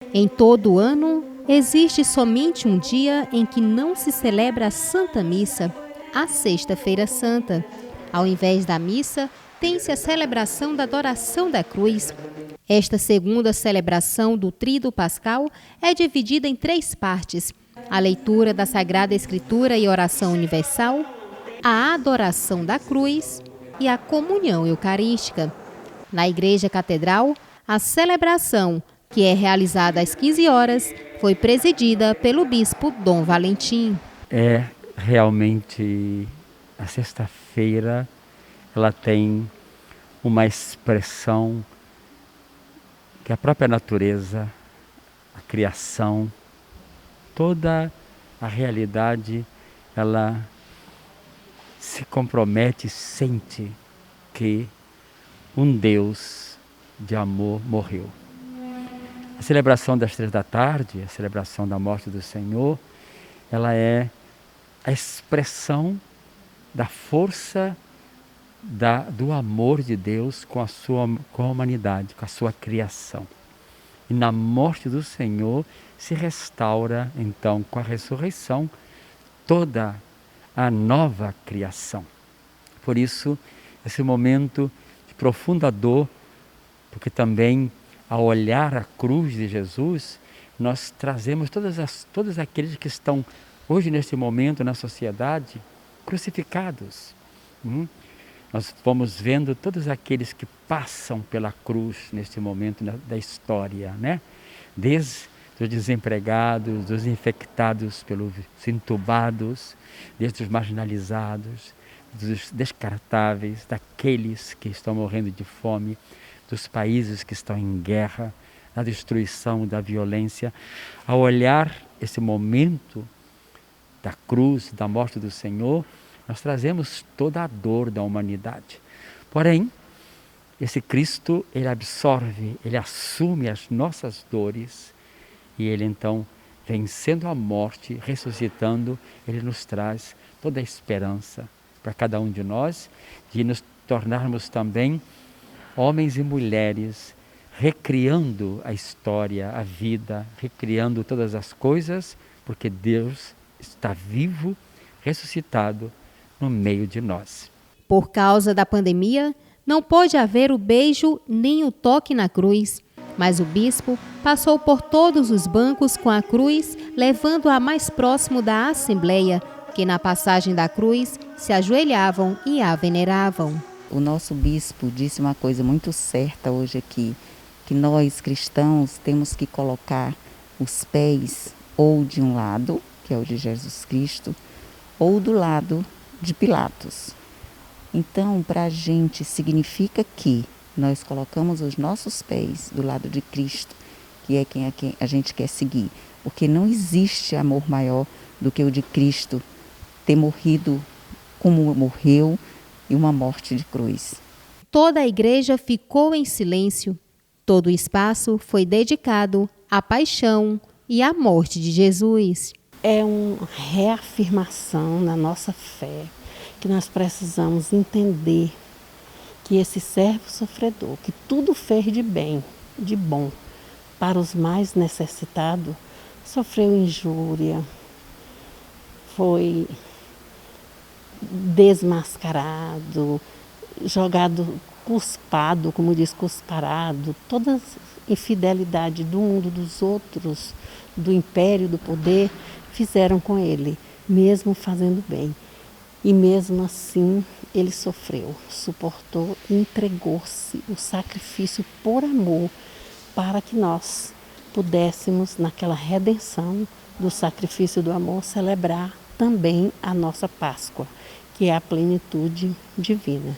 Em todo o ano, existe somente um dia em que não se celebra a Santa Missa, a Sexta-feira Santa. Ao invés da missa, tem-se a celebração da adoração da cruz. Esta segunda celebração do Tríduo Pascal é dividida em 3 partes: a leitura da Sagrada Escritura e oração universal, a adoração da cruz e a comunhão eucarística. Na Igreja Catedral, a celebração, que é realizada às 15 horas, foi presidida pelo bispo Dom Valentim. É realmente a sexta-feira, ela tem uma expressão que a própria natureza, a criação, toda a realidade, ela se compromete, sente que um Deus de amor morreu. A celebração das 3 da tarde, a celebração da morte do Senhor, ela é a expressão da força do amor de Deus com a humanidade, com a sua criação. E na morte do Senhor se restaura, então, com a ressurreição, toda a nova criação. Por isso, esse momento de profunda dor, porque também, ao olhar a cruz de Jesus, nós trazemos todos aqueles que estão hoje, neste momento, na sociedade, crucificados. Nós vamos vendo todos aqueles que passam pela cruz neste momento da história, né? Desde os desempregados, dos infectados pelos entubados, desde os marginalizados, dos descartáveis, daqueles que estão morrendo de fome, dos países que estão em guerra, da destruição, da violência. Ao olhar esse momento da cruz, da morte do Senhor, nós trazemos toda a dor da humanidade. Porém, esse Cristo, ele absorve, ele assume as nossas dores e ele então, vencendo a morte, ressuscitando, ele nos traz toda a esperança para cada um de nós, de nos tornarmos também homens e mulheres, recriando a história, a vida, recriando todas as coisas, porque Deus está vivo, ressuscitado no meio de nós. Por causa da pandemia, não pôde haver o beijo nem o toque na cruz, mas o bispo passou por todos os bancos com a cruz, levando-a mais próximo da Assembleia, que na passagem da cruz se ajoelhavam e a veneravam. O nosso bispo disse uma coisa muito certa hoje aqui, que nós cristãos temos que colocar os pés ou de um lado, que é o de Jesus Cristo, ou do lado de Pilatos. Então, para a gente significa que nós colocamos os nossos pés do lado de Cristo, que é quem a gente quer seguir, porque não existe amor maior do que o de Cristo ter morrido como morreu e uma morte de cruz. Toda a igreja ficou em silêncio. Todo o espaço foi dedicado à paixão e à morte de Jesus. É uma reafirmação na nossa fé, que nós precisamos entender que esse servo sofredor, que tudo fez de bem, de bom, para os mais necessitados, sofreu injúria, foi desmascarado, jogado, cuspado, como diz, cusparado, toda a infidelidade do mundo dos outros, do império, do poder, fizeram com ele, mesmo fazendo bem. E mesmo assim, ele sofreu, suportou e entregou-se o sacrifício por amor, para que nós pudéssemos, naquela redenção do sacrifício do amor, celebrar também a nossa Páscoa, que é a plenitude divina.